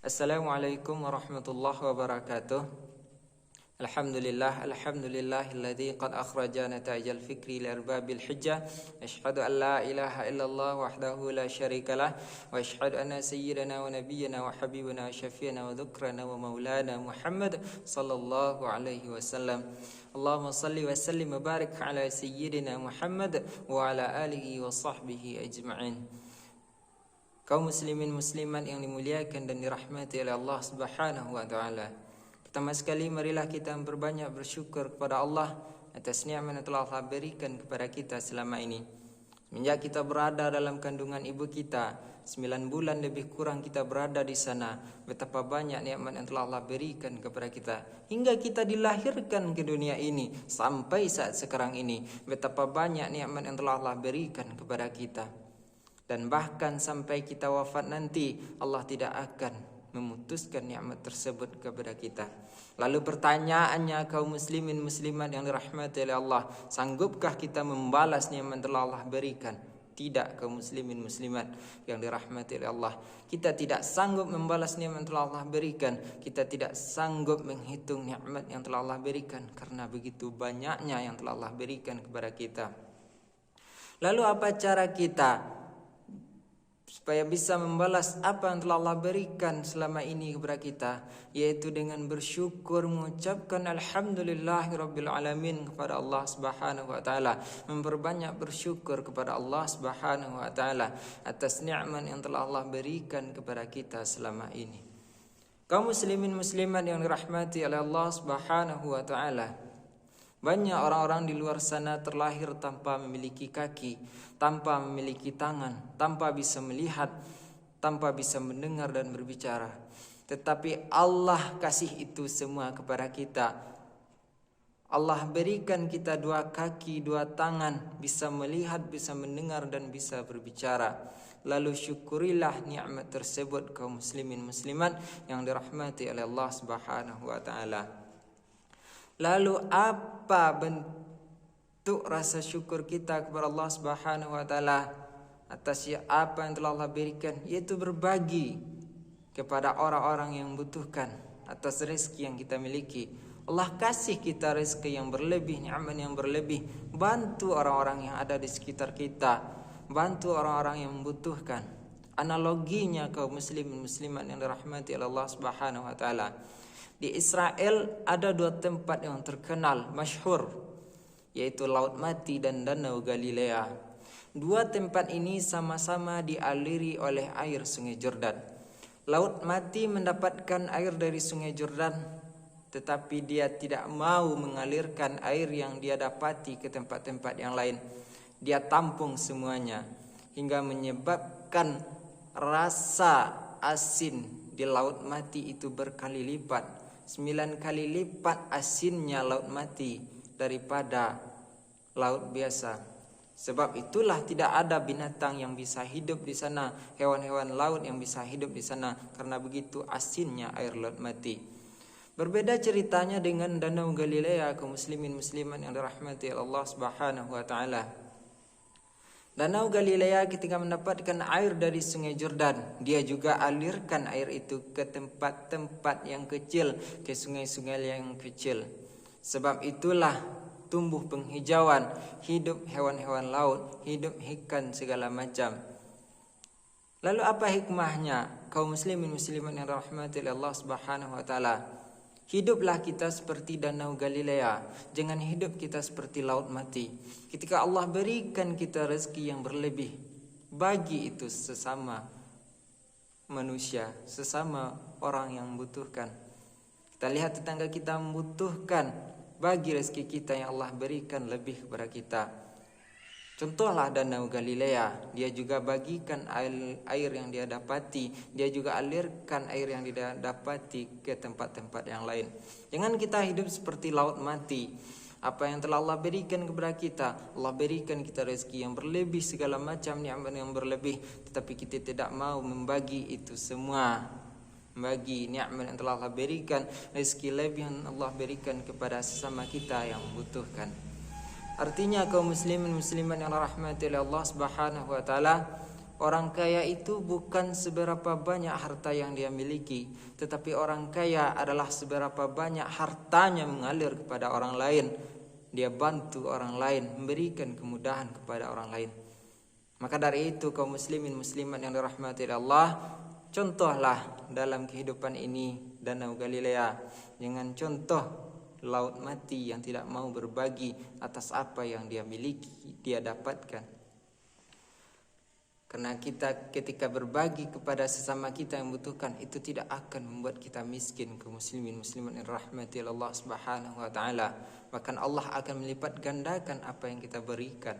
Assalamualaikum warahmatullahi wabarakatuh. Alhamdulillahilladzi qad akhrajana ta'jal fikri li arbabil hijjah. Asyhadu an la ilaha illallah wahdahu la syarikalah wa asyhadu anna sayyidana wa nabiyyana wa habibana wa syafi'ana wa dhukrana wa maulana Muhammad sallallahu alaihi wasallam. Allahumma salli wa sallim wa barik ala sayyidina Muhammad wa ala alihi wa sahbihi ajma'in. Kaum muslimin muslimat yang dimuliakan dan dirahmati oleh Allah Subhanahu wa taala. Pertama sekali marilah kita berbanyak bersyukur kepada Allah atas nikmat yang telah Allah berikan kepada kita selama ini. Semenjak kita berada dalam kandungan ibu kita, 9 bulan lebih kurang kita berada di sana. Betapa banyak nikmat yang telah Allah berikan kepada kita hingga kita dilahirkan ke dunia ini sampai saat sekarang ini. Betapa banyak nikmat yang telah Allah berikan kepada kita. Dan bahkan sampai kita wafat nanti, Allah tidak akan memutuskan nikmat tersebut kepada kita. Lalu pertanyaannya, kaum muslimin muslimat yang dirahmati oleh Allah, sanggupkah kita membalas nikmat yang telah Allah berikan? Tidak, kaum muslimin muslimat yang dirahmati oleh Allah. Kita tidak sanggup membalas nikmat yang telah Allah berikan. Kita tidak sanggup menghitung nikmat yang telah Allah berikan karena begitu banyaknya yang telah Allah berikan kepada kita. Lalu apa cara kita supaya bisa membalas apa yang telah Allah berikan selama ini kepada kita, yaitu dengan bersyukur, mengucapkan alhamdulillahirabbil alamin kepada Allah Subhanahu wa taala, memperbanyak bersyukur kepada Allah Subhanahu wa taala atas nikmat yang telah Allah berikan kepada kita selama ini. Kaum muslimin muslimat yang dirahmati oleh Allah Subhanahu wa taala, banyak orang-orang di luar sana terlahir tanpa memiliki kaki, tanpa memiliki tangan, tanpa bisa melihat, tanpa bisa mendengar dan berbicara. Tetapi Allah kasih itu semua kepada kita. Allah berikan kita 2 kaki, 2 tangan, bisa melihat, bisa mendengar dan bisa berbicara. Lalu syukurilah nikmat tersebut kaum muslimin muslimat yang dirahmati oleh Allah Subhanahu wa taala. Lalu apa bentuk rasa syukur kita kepada Allah Subhanahu wa taala atas apa yang telah Allah berikan, yaitu berbagi kepada orang-orang yang membutuhkan atas rezeki yang kita miliki. Allah kasih kita rezeki yang berlebih, nikmat yang berlebih. Bantu orang-orang yang ada di sekitar kita, bantu orang-orang yang membutuhkan. Analoginya kaum muslimin muslimat yang dirahmati oleh Allah Subhanahu wa taala. Di Israel ada 2 tempat yang terkenal, masyhur, yaitu Laut Mati dan Danau Galilea. 2 tempat ini sama-sama dialiri oleh air Sungai Jordan. Laut Mati mendapatkan air dari Sungai Jordan, tetapi dia tidak mau mengalirkan air yang dia dapati ke tempat-tempat yang lain. Dia tampung semuanya hingga menyebabkan rasa asin di Laut Mati itu berkali lipat. 9 kali lipat asinnya Laut Mati daripada laut biasa. Sebab itulah tidak ada binatang yang bisa hidup di sana, hewan-hewan laut yang bisa hidup di sana, karena begitu asinnya air Laut Mati. Berbeda ceritanya dengan Danau Galilea, kaum muslimin muslimat yang dirahmati Allah Subhanahu wa taala. Danau Galilea ketika mendapatkan air dari Sungai Jordan, dia juga alirkan air itu ke tempat-tempat yang kecil, ke sungai-sungai yang kecil. Sebab itulah tumbuh penghijauan, hidup hewan-hewan laut, hidup ikan segala macam. Lalu apa hikmahnya? Kaum muslimin muslimat yang dirahmati oleh Allah Subhanahu wa taala, hiduplah kita seperti Danau Galilea, jangan hidup kita seperti Laut Mati. Ketika Allah berikan kita rezeki yang berlebih, bagi itu sesama manusia, sesama orang yang membutuhkan. Kita lihat tetangga kita membutuhkan, bagi rezeki kita yang Allah berikan lebih kepada kita. Contohlah Danau Galilea, dia juga bagikan air yang dia dapati, dia juga alirkan air yang dia dapati ke tempat-tempat yang lain. Jangan kita hidup seperti Laut Mati. Apa yang telah Allah berikan kepada kita, Allah berikan kita rezeki yang berlebih, segala macam nikmat yang berlebih, tetapi kita tidak mau membagi itu semua. Bagi nikmat yang telah Allah berikan, rezeki lebih yang Allah berikan kepada sesama kita yang membutuhkan. Artinya kaum muslimin muslimat yang dirahmati oleh Allah Subhanahu wa taala, Orang kaya itu bukan seberapa banyak harta yang dia miliki, tetapi orang kaya adalah seberapa banyak hartanya mengalir kepada orang lain. Dia bantu orang lain, memberikan kemudahan kepada orang lain. Maka dari itu kaum muslimin muslimat yang dirahmati Allah, contohlah dalam kehidupan ini Danau Galilea dengan contoh laut mati yang tidak mau berbagi atas apa yang dia miliki, dia dapatkan. Karena kita ketika berbagi kepada sesama kita yang membutuhkan, itu tidak akan membuat kita miskin, kaum muslimin muslimat yang dirahmati Allah Subhanahu wa taala. Bahkan Allah akan melipat gandakan apa yang kita berikan.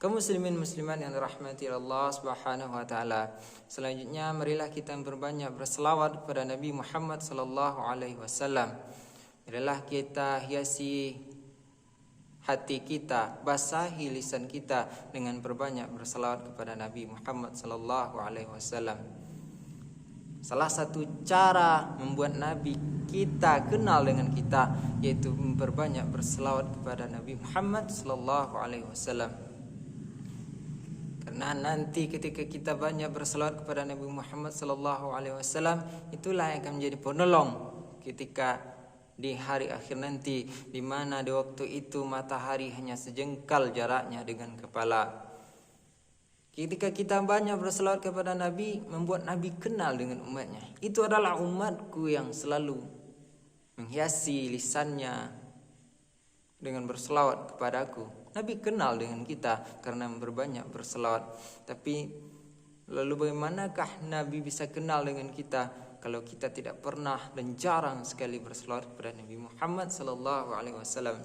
Kaum muslimin muslimat yang dirahmati Allah Subhanahu wa taala. Selanjutnya marilah kita berbanyak berselawat kepada Nabi Muhammad sallallahu alaihi wasallam. Marilah kita hiasi hati kita, basahi lisan kita dengan berbanyak berselawat kepada Nabi Muhammad sallallahu alaihi wasallam. Salah satu cara membuat Nabi kita kenal dengan kita yaitu memperbanyak berselawat kepada Nabi Muhammad sallallahu alaihi wasallam. Karena nanti ketika kita banyak berselawat kepada Nabi Muhammad sallallahu alaihi wasallam, itulah yang akan menjadi penolong ketika di hari akhir nanti, di mana di waktu itu matahari hanya sejengkal jaraknya dengan kepala. Ketika kita banyak berselawat kepada Nabi, membuat Nabi kenal dengan umatnya. Itu adalah umatku yang selalu menghiasi lisannya dengan berselawat kepadaku. Nabi kenal dengan kita karena berbanyak berselawat. Tapi lalu bagaimanakah Nabi bisa kenal dengan kita kalau kita tidak pernah dan jarang sekali berselawat kepada Nabi Muhammad sallallahu alaihi wasallam?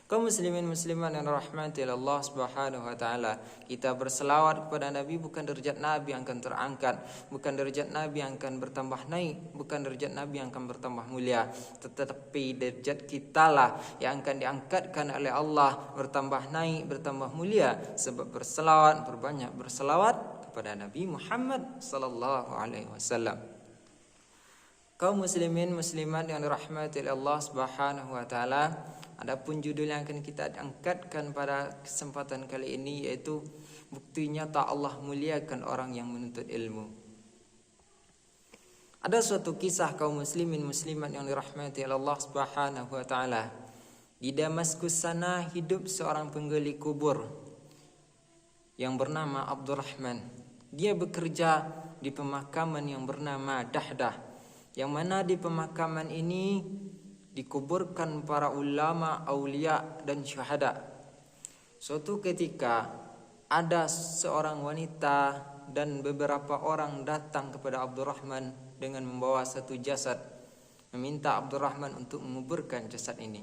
Kaum muslimin muslimat yang dirahmati Allah Subhanahu wa taala, kita berselawat kepada Nabi bukan derajat Nabi yang akan terangkat, bukan derajat Nabi yang akan bertambah naik, bukan derajat Nabi yang akan bertambah mulia, tetapi derajat kitalah yang akan diangkatkan oleh Allah, bertambah naik, bertambah mulia sebab berselawat, berbanyak berselawat kepada Nabi Muhammad sallallahu alaihi wasallam. Kaum muslimin muslimat yang dirahmati Allah Subhanahu wa taala, adapun judul yang akan kita angkatkan pada kesempatan kali ini yaitu bukti nyata Allah muliakan orang yang menuntut ilmu. Ada suatu kisah kaum muslimin muslimat yang dirahmati Allah Subhanahu wa taala. Di Damaskus sana hidup seorang penggali kubur yang bernama Abdurrahman. Dia bekerja di pemakaman yang bernama Dahdah, yang mana di pemakaman ini dikuburkan para ulama, aulia dan syuhada. Suatu ketika ada seorang wanita dan beberapa orang datang kepada Abdurrahman dengan membawa satu jasad, meminta Abdurrahman untuk menguburkan jasad ini.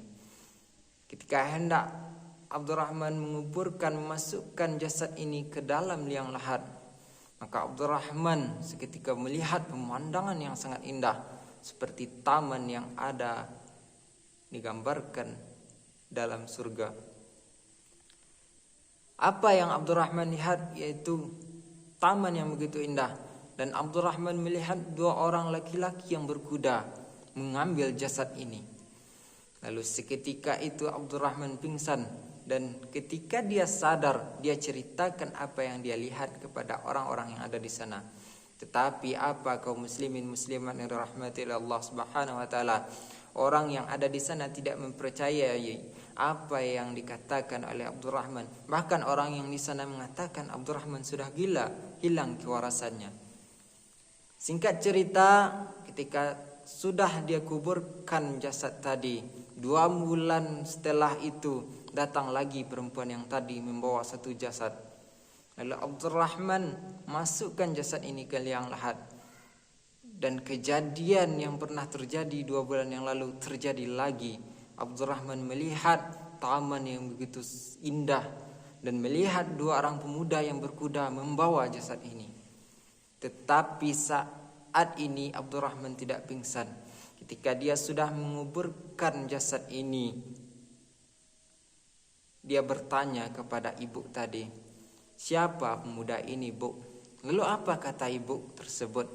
Ketika hendak Abdurrahman menguburkan, memasukkan jasad ini ke dalam liang lahat, maka Abdurrahman seketika melihat pemandangan yang sangat indah seperti taman yang ada digambarkan dalam surga. Apa yang Abdurrahman lihat yaitu taman yang begitu indah, dan Abdurrahman melihat dua orang laki-laki yang berkuda mengambil jasad ini. Lalu seketika itu Abdurrahman pingsan, dan ketika dia sadar, dia ceritakan apa yang dia lihat kepada orang-orang yang ada di sana. Tetapi apa kaum muslimin muslimat yang dirahmati Allah Subhanahu wa taala, orang yang ada di sana tidak mempercayai apa yang dikatakan oleh Abdurrahman. Bahkan orang yang di sana mengatakan Abdurrahman sudah gila, hilang kewarasannya. Singkat cerita, ketika sudah dia kuburkan jasad tadi, 2 bulan setelah itu datang lagi perempuan yang tadi membawa satu jasad. Lalu Abdurrahman masukkan jasad ini ke liang lahat, dan kejadian yang pernah terjadi 2 bulan yang lalu terjadi lagi. Abdurrahman melihat taman yang begitu indah dan melihat 2 orang pemuda yang berkuda membawa jasad ini. Tetapi saat ini Abdurrahman tidak pingsan. Ketika dia sudah menguburkan jasad ini, dia bertanya kepada ibu tadi, "Siapa pemuda ini, Bu?" Lalu apa kata ibu tersebut?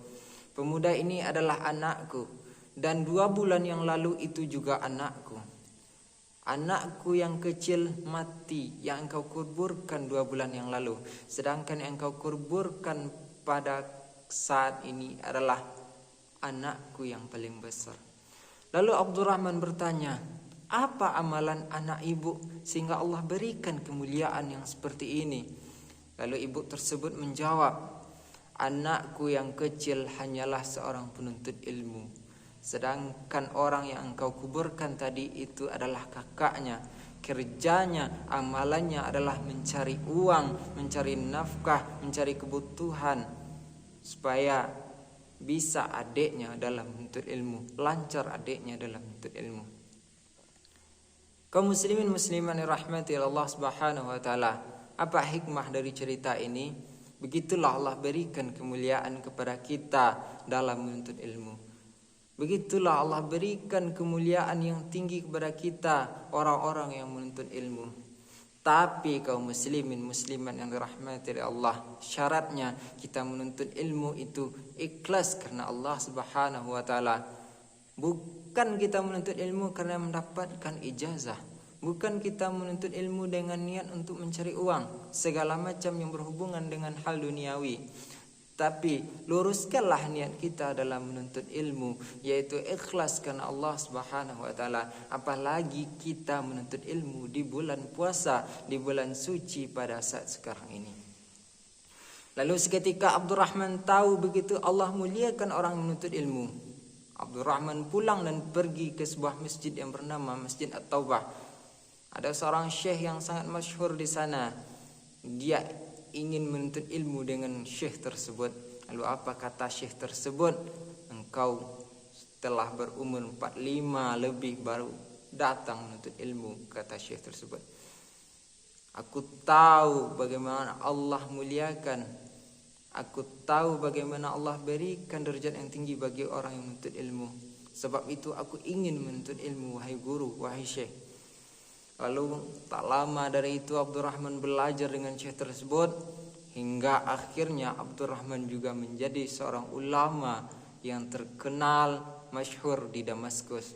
"Pemuda ini adalah anakku, dan 2 bulan yang lalu itu juga anakku. Anakku yang kecil mati yang engkau kuburkan 2 bulan yang lalu, sedangkan yang engkau kuburkan pada saat ini adalah anakku yang paling besar. Lalu Abdurrahman bertanya, apa amalan anak ibu sehingga Allah berikan kemuliaan yang seperti ini? Lalu ibu tersebut menjawab, anakku yang kecil hanyalah seorang penuntut ilmu. Sedangkan orang yang engkau kuburkan tadi itu adalah kakaknya. Kerjanya, amalannya adalah mencari uang, mencari nafkah, mencari kebutuhan supaya bisa adiknya dalam menuntut ilmu, lancar adiknya dalam menuntut ilmu. Kaum muslimin musliman rahmati Allah Subhanahu wa taala, apa hikmah dari cerita ini? Begitulah Allah berikan kemuliaan kepada kita dalam menuntut ilmu. Begitulah Allah berikan kemuliaan yang tinggi kepada kita, orang-orang yang menuntut ilmu. Tapi kaum muslimin musliman yang dirahmati oleh Allah, syaratnya kita menuntut ilmu itu ikhlas karena Allah Subhanahu wa taala. Bukan kita menuntut ilmu karena mendapatkan ijazah. Bukan kita menuntut ilmu dengan niat untuk mencari uang, segala macam yang berhubungan dengan hal duniawi. Tapi luruskanlah niat kita dalam menuntut ilmu, yaitu ikhlas karena Allah Subhanahu wa taala. Apalagi kita menuntut ilmu di bulan puasa, di bulan suci pada saat sekarang ini. Lalu seketika Abdurrahman tahu begitu Allah muliakan orang menuntut ilmu. Abdurrahman pulang dan pergi ke sebuah masjid yang bernama Masjid At-Taubah. Ada seorang syekh yang sangat masyhur di sana. Dia ingin menuntut ilmu dengan syekh tersebut. Lalu apa kata syekh tersebut? Engkau telah berumur 45 lebih baru datang menuntut ilmu, kata syekh tersebut. Aku tahu bagaimana Allah muliakan. Aku tahu bagaimana Allah berikan derajat yang tinggi bagi orang yang menuntut ilmu. Sebab itu aku ingin menuntut ilmu, wahai guru, wahai syekh. Lalu tak lama dari itu Abdurrahman belajar dengan syekh tersebut, hingga akhirnya Abdurrahman juga menjadi seorang ulama yang terkenal masyhur di Damaskus.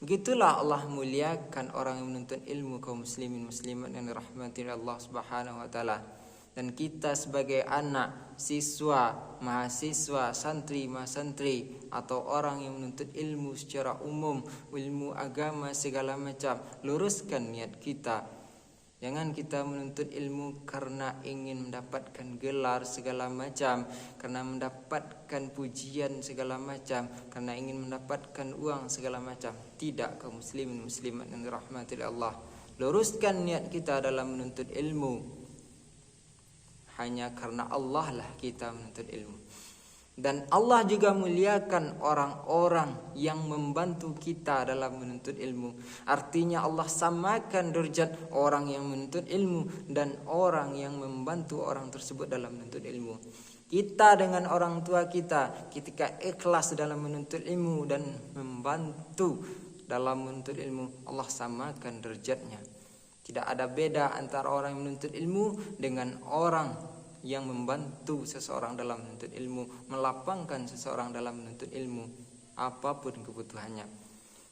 Begitulah Allah muliakan orang yang menuntut ilmu, kaum muslimin muslimat yang dirahmati Allah Subhanahu wa taala. Dan kita sebagai anak, siswa, mahasiswa, santri, mahasantri, atau orang yang menuntut ilmu secara umum, ilmu agama segala macam, luruskan niat kita. Jangan kita menuntut ilmu karena ingin mendapatkan gelar segala macam, karena mendapatkan pujian segala macam, karena ingin mendapatkan uang segala macam. Tidak, kaum muslimin muslimat yang dirahmati Allah. Luruskan niat kita dalam menuntut ilmu. Hanya karena Allah lah kita menuntut ilmu. Dan Allah juga muliakan orang-orang yang membantu kita dalam menuntut ilmu. Artinya Allah samakan derajat orang yang menuntut ilmu dan orang yang membantu orang tersebut dalam menuntut ilmu. Kita dengan orang tua kita ketika ikhlas dalam menuntut ilmu dan membantu dalam menuntut ilmu, Allah samakan derajatnya. Tidak ada beda antara orang yang menuntut ilmu dengan orang yang membantu seseorang dalam menuntut ilmu, melapangkan seseorang dalam menuntut ilmu, apapun kebutuhannya.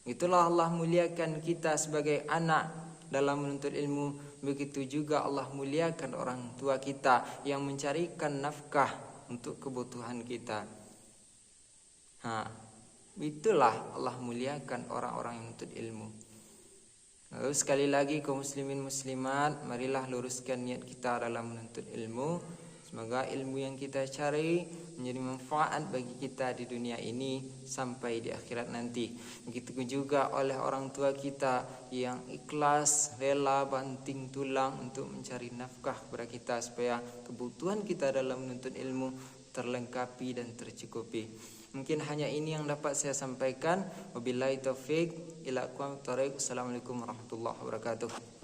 Itulah Allah muliakan kita sebagai anak dalam menuntut ilmu. Begitu juga Allah muliakan orang tua kita yang mencarikan nafkah untuk kebutuhan kita. Itulah Allah muliakan orang-orang yang menuntut ilmu. Lalu sekali lagi kaum muslimin muslimat, marilah luruskan niat kita dalam menuntut ilmu. Semoga ilmu yang kita cari menjadi manfaat bagi kita di dunia ini sampai di akhirat nanti. Begitu juga oleh orang tua kita yang ikhlas, rela banting tulang untuk mencari nafkah kepada kita supaya kebutuhan kita dalam menuntut ilmu terlengkapi dan tercukupi. Mungkin hanya ini yang dapat saya sampaikan. Wabillahi taufik ila aqwamit thoriq. Assalamualaikum warahmatullahi wabarakatuh.